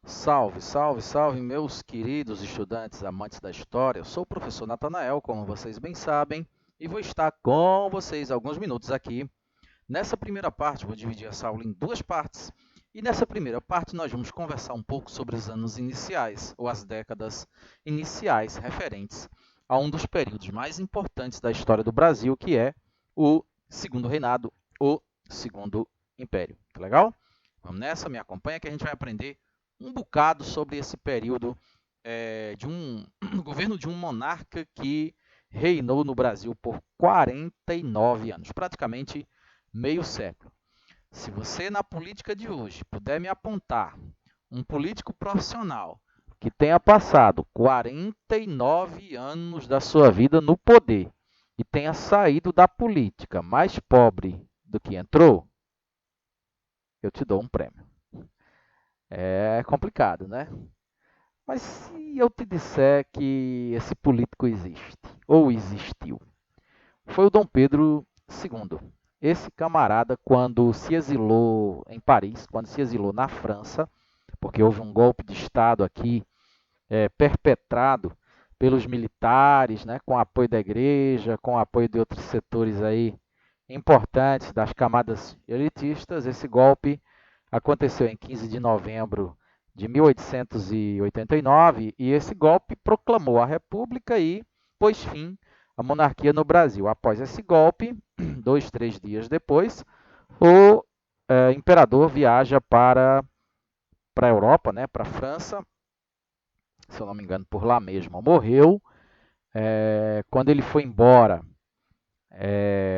Salve, salve, salve, meus queridos estudantes amantes da história. Eu sou o professor Natanael, como vocês bem sabem, e vou estar com vocês alguns minutos aqui. Nessa primeira parte, vou dividir essa aula em duas partes. E nessa primeira parte, nós vamos conversar um pouco sobre os anos iniciais, ou as décadas iniciais referentes a um dos períodos mais importantes da história do Brasil, que é o Segundo Reinado, o Segundo Império. Tá legal? Vamos nessa, me acompanha que a gente vai aprender um bocado sobre esse período de um governo de um monarca que reinou no Brasil por 49 anos, praticamente meio século. Se você, na política de hoje, puder me apontar um político profissional que tenha passado 49 anos da sua vida no poder e tenha saído da política mais pobre do que entrou, eu te dou um prêmio. É complicado, né? Mas se eu te disser que esse político existe, ou existiu, foi o Dom Pedro II. Esse camarada, quando se exilou em Paris, quando se exilou na França, porque houve um golpe de Estado aqui perpetrado pelos militares, né, com apoio da igreja, com apoio de outros setores aí importantes das camadas elitistas. Esse golpe aconteceu em 15 de novembro de 1889 e esse golpe proclamou a República e pôs fim à monarquia no Brasil. Após esse golpe, 2, 3 dias depois, o imperador viaja para a Europa, né, para a França, se eu não me engano, por lá mesmo. Morreu. Quando ele foi embora,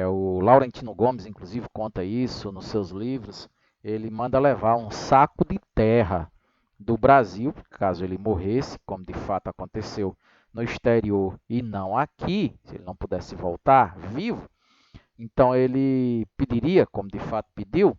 o Laurentino Gomes, inclusive, conta isso nos seus livros. Ele manda levar um saco de terra do Brasil, caso ele morresse, como de fato aconteceu no exterior e não aqui, se ele não pudesse voltar vivo. Então ele pediria, como de fato pediu,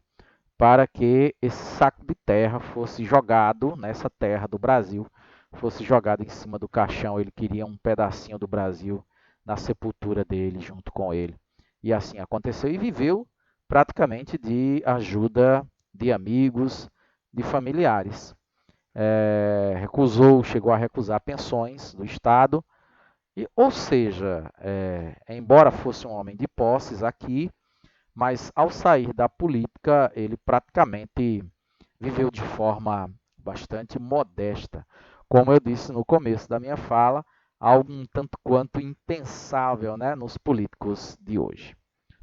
para que esse saco de terra fosse jogado nessa terra do Brasil, fosse jogado em cima do caixão. Ele queria um pedacinho do Brasil na sepultura dele, junto com ele. E assim aconteceu e viveu praticamente de ajuda de amigos, de familiares. Chegou a recusar pensões do Estado, ou seja, embora fosse um homem de posses aqui, mas ao sair da política, ele praticamente viveu de forma bastante modesta. Como eu disse no começo da minha fala, algo um tanto quanto impensável, né, nos políticos de hoje.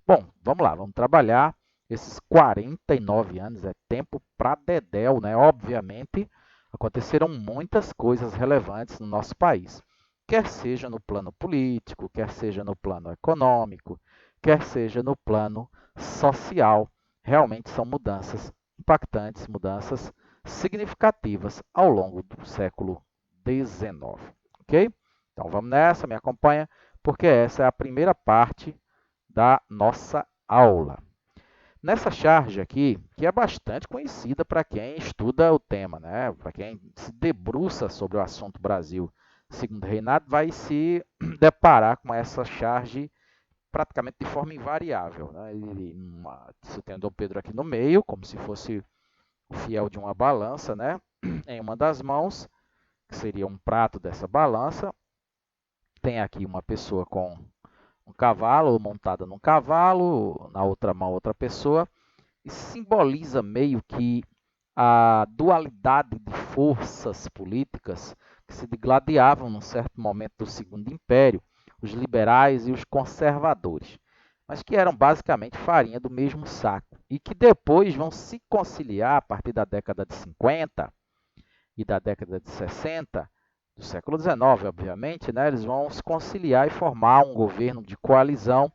Bom, vamos lá, vamos trabalhar. Esses 49 anos é tempo para dedéu, né? Obviamente, aconteceram muitas coisas relevantes no nosso país, quer seja no plano político, quer seja no plano econômico, quer seja no plano social. Realmente são mudanças impactantes, mudanças significativas ao longo do século XIX. Ok? Então vamos nessa, me acompanha, porque essa é a primeira parte da nossa aula. Nessa charge aqui, que é bastante conhecida para quem estuda o tema, né? Para quem se debruça sobre o assunto Brasil Segundo Reinado, vai se deparar com essa charge praticamente de forma invariável. Né? Você tem o Dom Pedro aqui no meio, como se fosse o fiel de uma balança, né? Em uma das mãos, que seria um prato dessa balança. Tem aqui uma pessoa com um cavalo, montada num cavalo, na outra mão outra pessoa, e simboliza meio que a dualidade de forças políticas que se digladiavam num certo momento do Segundo Império, os liberais e os conservadores, mas que eram basicamente farinha do mesmo saco e que depois vão se conciliar a partir da década de 50 e da década de 60 do século XIX, obviamente, né, eles vão se conciliar e formar um governo de coalizão,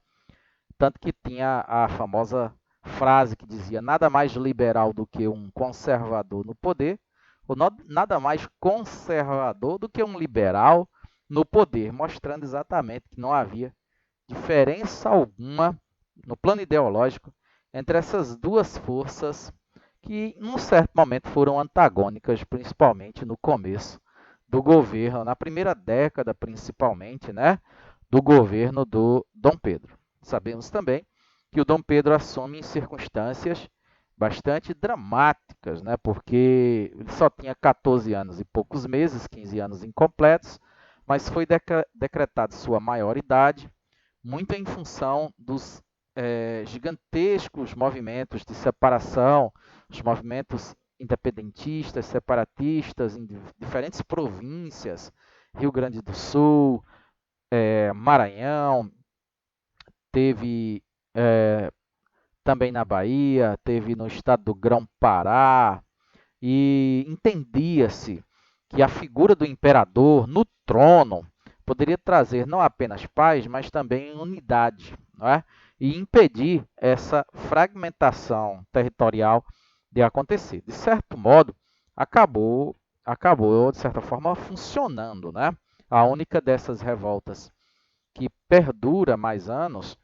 tanto que tinha a famosa frase que dizia nada mais liberal do que um conservador no poder, ou nada mais conservador do que um liberal no poder, mostrando exatamente que não havia diferença alguma no plano ideológico entre essas duas forças que, num certo momento, foram antagônicas, principalmente no começo do governo, na primeira década, principalmente, né, do governo do Dom Pedro. Sabemos também que o Dom Pedro assume em circunstâncias bastante dramáticas, né? Porque ele só tinha 14 anos e poucos meses, 15 anos incompletos, mas foi decretada sua maioridade, muito em função dos gigantescos movimentos de separação, os movimentos independentistas, separatistas em diferentes províncias, Rio Grande do Sul, Maranhão, teve também na Bahia, teve no estado do Grão-Pará, e entendia-se que a figura do imperador no trono poderia trazer não apenas paz, mas também unidade, não é? E impedir essa fragmentação territorial de acontecer. De certo modo, acabou, de certa forma, funcionando, né? A única dessas revoltas que perdura mais anos,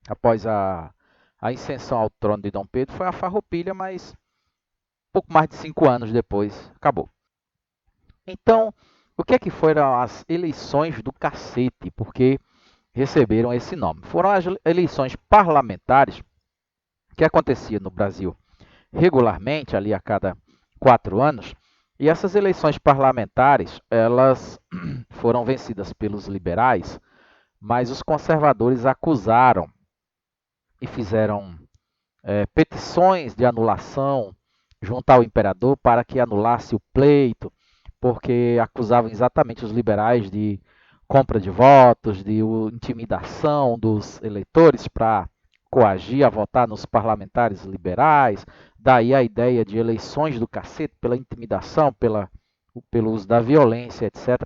após a ascensão ao trono de Dom Pedro, foi a Farroupilha, mas pouco mais de 5 anos depois, acabou. Então, o que é que foram as eleições do cacete? Porque receberam esse nome. Foram as eleições parlamentares que aconteciam no Brasil regularmente, ali a cada 4 anos, e essas eleições parlamentares, elas foram vencidas pelos liberais, mas os conservadores acusaram e fizeram petições de anulação junto ao imperador para que anulasse o pleito, porque acusavam exatamente os liberais de compra de votos, de intimidação dos eleitores para coagir a votar nos parlamentares liberais, daí a ideia de eleições do cacete pela intimidação, pelo uso da violência, etc.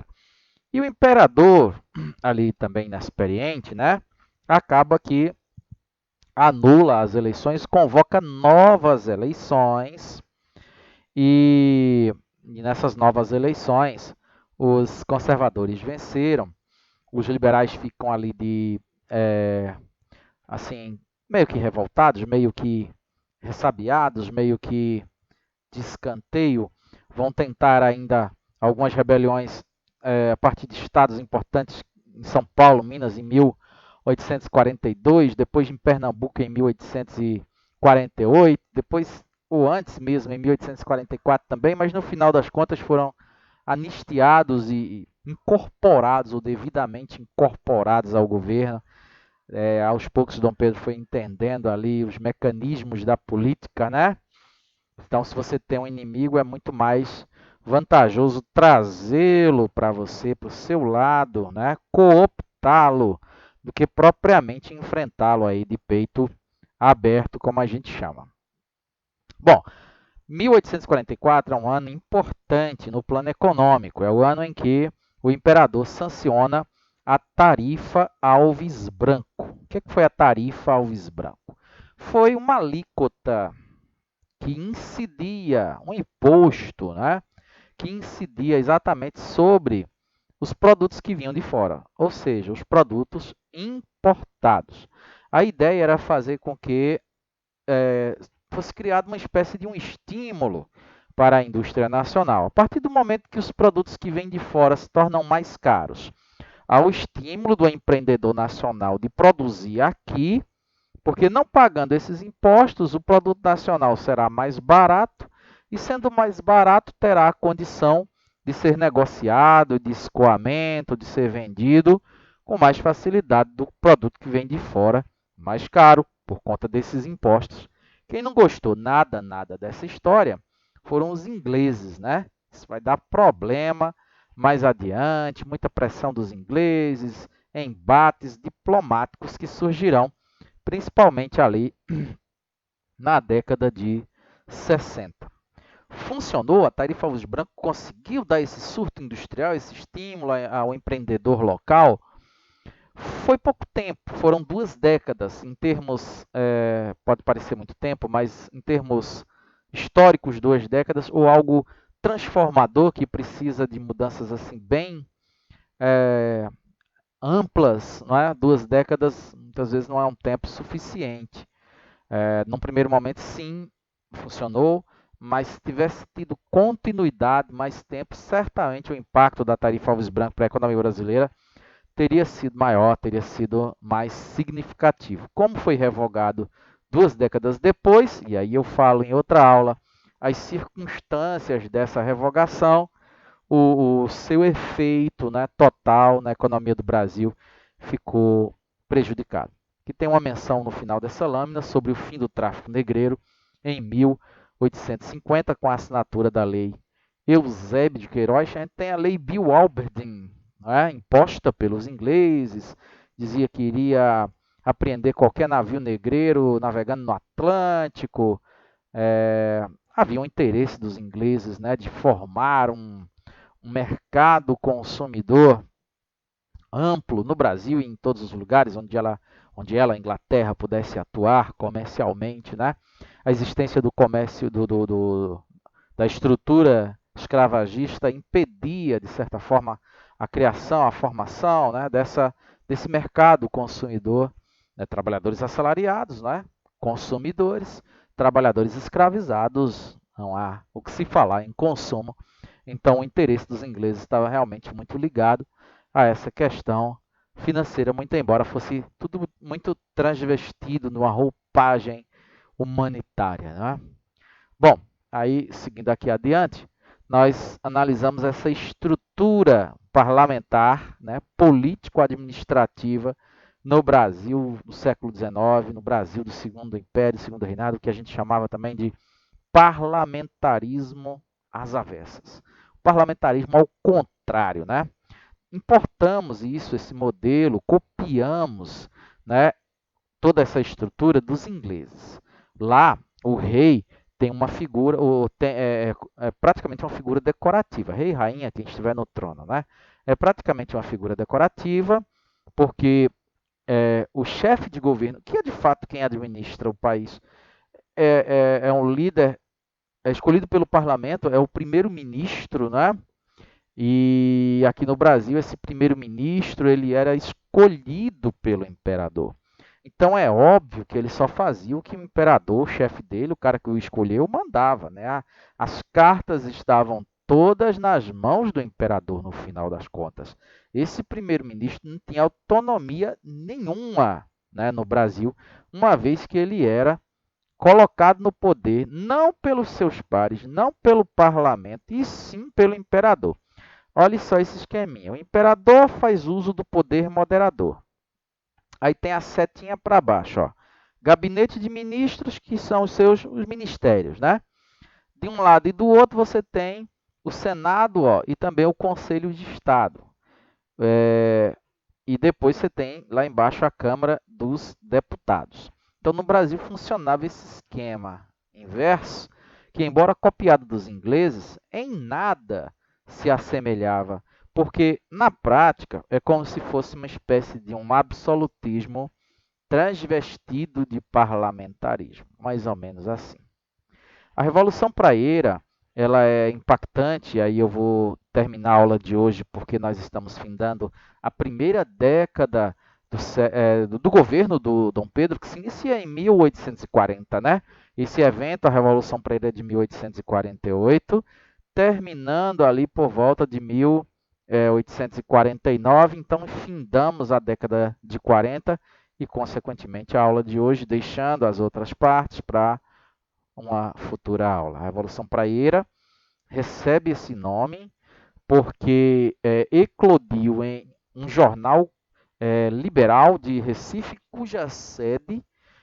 E o imperador, ali também inexperiente, né, acaba que anula as eleições, convoca novas eleições e nessas novas eleições os conservadores venceram, os liberais ficam ali assim, meio que revoltados, meio que ressabiados, meio que de escanteio, vão tentar ainda algumas rebeliões a partir de estados importantes em São Paulo, Minas, em 1842, depois em Pernambuco em 1848, depois ou antes mesmo, em 1844 também, mas no final das contas foram anistiados e incorporados, ou devidamente incorporados ao governo. Aos poucos, Dom Pedro foi entendendo ali os mecanismos da política, né? Então, se você tem um inimigo, é muito mais vantajoso trazê-lo para você, para o seu lado, né? Cooptá-lo, do que propriamente enfrentá-lo aí de peito aberto, como a gente chama. Bom, 1844 é um ano importante no plano econômico. É o ano em que o imperador sanciona a tarifa Alves Branco. O que foi a tarifa Alves Branco? Foi uma alíquota que incidia, um imposto, né, que incidia exatamente sobre os produtos que vinham de fora, ou seja, os produtos importados. A ideia era fazer com que fosse criada uma espécie de um estímulo para a indústria nacional. A partir do momento que os produtos que vêm de fora se tornam mais caros, há o estímulo do empreendedor nacional de produzir aqui, porque não pagando esses impostos, o produto nacional será mais barato e, sendo mais barato, terá a condição de ser negociado, de escoamento, de ser vendido com mais facilidade do produto que vem de fora, mais caro, por conta desses impostos. Quem não gostou nada dessa história foram os ingleses, né? Isso vai dar problema mais adiante, muita pressão dos ingleses, embates diplomáticos que surgirão principalmente ali na década de 60. Funcionou, a tarifa Alves Branco conseguiu dar esse surto industrial, esse estímulo ao empreendedor local. Foi pouco tempo, foram 2 décadas, em termos, pode parecer muito tempo, mas em termos históricos, 2 décadas, ou algo transformador que precisa de mudanças assim bem amplas, não é? 2 décadas muitas vezes não é um tempo suficiente. Num primeiro momento, sim, funcionou, mas se tivesse tido continuidade, mais tempo, certamente o impacto da tarifa Alves Branco para a economia brasileira teria sido maior, teria sido mais significativo. Como foi revogado 2 décadas depois, e aí eu falo em outra aula, as circunstâncias dessa revogação, o seu efeito, né, total na economia do Brasil ficou prejudicado. Que tem uma menção no final dessa lâmina sobre o fim do tráfico negreiro em 1850, com a assinatura da lei Eusébio de Queiroz. A gente tem a lei Bill Alberdin, né, imposta pelos ingleses, dizia que iria apreender qualquer navio negreiro navegando no Atlântico. Havia um interesse dos ingleses, né, de formar um mercado consumidor amplo no Brasil e em todos os lugares onde a Inglaterra, pudesse atuar comercialmente, né? A existência do comércio, da estrutura escravagista impedia, de certa forma, a criação, a formação, né, desse mercado consumidor, né, trabalhadores assalariados, né, consumidores, trabalhadores escravizados, não há o que se falar em consumo. Então, o interesse dos ingleses estava realmente muito ligado a essa questão financeira, muito embora fosse tudo muito transvestido numa roupagem humanitária, né? Bom, aí, seguindo aqui adiante, nós analisamos essa estrutura parlamentar, né, político-administrativa no Brasil do século XIX, no Brasil do Segundo Império, Segundo Reinado, que a gente chamava também de parlamentarismo às avessas. O parlamentarismo ao contrário, né? Importamos isso, esse modelo, copiamos, né, toda essa estrutura dos ingleses. Lá, o rei tem uma figura, é praticamente uma figura decorativa. Rei e rainha, quem estiver no trono, né? É praticamente uma figura decorativa, porque o chefe de governo, que é de fato quem administra o país, é um líder escolhido pelo parlamento, é o primeiro-ministro, né? E aqui no Brasil, esse primeiro-ministro ele era escolhido pelo imperador. Então é óbvio que ele só fazia o que o imperador, o chefe dele, o cara que o escolheu, mandava, né? As cartas estavam todas nas mãos do imperador no final das contas. Esse primeiro-ministro não tinha autonomia nenhuma, né, no Brasil, uma vez que ele era colocado no poder não pelos seus pares, não pelo parlamento, e sim pelo imperador. Olha só esse esqueminha. O imperador faz uso do poder moderador. Aí tem a setinha para baixo, ó. Gabinete de ministros, que são os ministérios, né? De um lado e do outro você tem o Senado, ó, e também o Conselho de Estado. E depois você tem lá embaixo a Câmara dos Deputados. Então no Brasil funcionava esse esquema inverso, que embora copiado dos ingleses, em nada se assemelhava, porque na prática é como se fosse uma espécie de um absolutismo transvestido de parlamentarismo, mais ou menos assim. A Revolução Praieira, ela é impactante, aí eu vou terminar a aula de hoje porque nós estamos findando a primeira década do governo do Dom Pedro, que se inicia em 1840, né? Esse evento, a Revolução Praieira, é de 1848, terminando ali por volta de 1849, então findamos a década de 40 e, consequentemente, a aula de hoje, deixando as outras partes para uma futura aula. A Revolução Praieira recebe esse nome porque eclodiu em um jornal liberal de Recife, cuja sede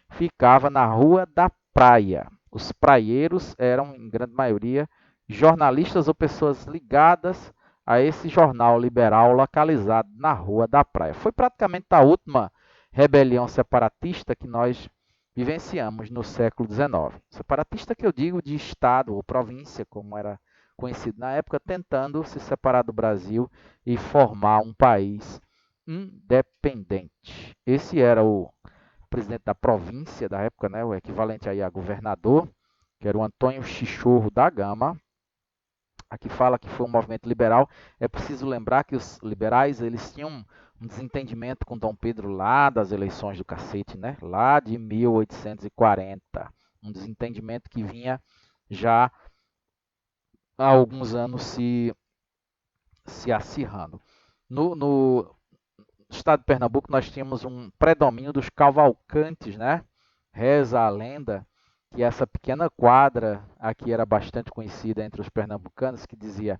ficava na Rua da Praia. Os praieiros eram, em grande maioria, jornalistas ou pessoas ligadas a esse jornal liberal localizado na Rua da Praia. Foi praticamente a última rebelião separatista que nós vivenciamos no século XIX. Separatista que eu digo de estado ou província, como era conhecido na época, tentando se separar do Brasil e formar um país independente. Esse era o presidente da província da época, né, o equivalente aí a governador, que era o Antônio Chichorro da Gama. Aqui fala que foi um movimento liberal. É preciso lembrar que os liberais eles tinham um desentendimento com Dom Pedro lá das eleições do cacete, né? Lá de 1840. Um desentendimento que vinha já há alguns anos se acirrando. No estado de Pernambuco nós tínhamos um predomínio dos Cavalcantes, né? Reza a lenda que essa pequena quadra aqui era bastante conhecida entre os pernambucanos, que dizia: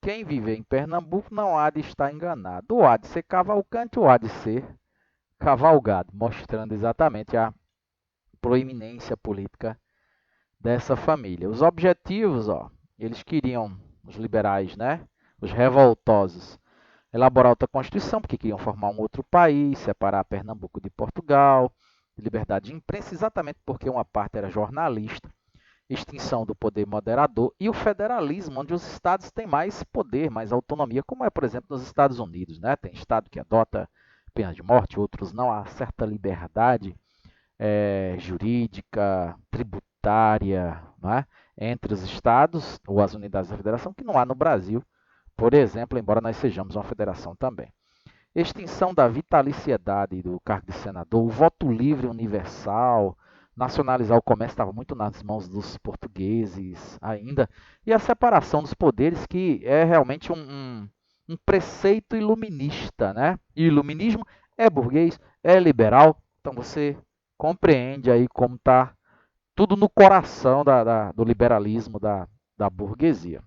quem vive em Pernambuco não há de estar enganado, ou há de ser Cavalcante ou há de ser cavalgado, mostrando exatamente a proeminência política dessa família. Os objetivos, ó, eles queriam, os liberais, né, os revoltosos, elaborar outra constituição, porque queriam formar um outro país, separar Pernambuco de Portugal, liberdade de imprensa, exatamente porque uma parte era jornalista, extinção do poder moderador e o federalismo, onde os estados têm mais poder, mais autonomia, como é, por exemplo, nos Estados Unidos, né? Tem estado que adota pena de morte, outros não, há certa liberdade jurídica, tributária, né? Entre os estados ou as unidades da federação, que não há no Brasil, por exemplo, embora nós sejamos uma federação também. Extinção da vitaliciedade do cargo de senador, o voto livre universal, nacionalizar o comércio estava muito nas mãos dos portugueses ainda, e a separação dos poderes, que é realmente um preceito iluminista, né? E o iluminismo é burguês, é liberal, então você compreende aí como está tudo no coração do liberalismo da burguesia.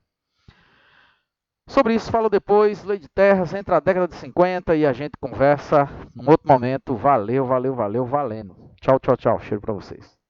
Sobre isso falo depois, Lei de Terras, entra a década de 50 e a gente conversa num outro momento. Valeu, valeu, valeu, valendo. Tchau, tchau, tchau. Cheiro para vocês.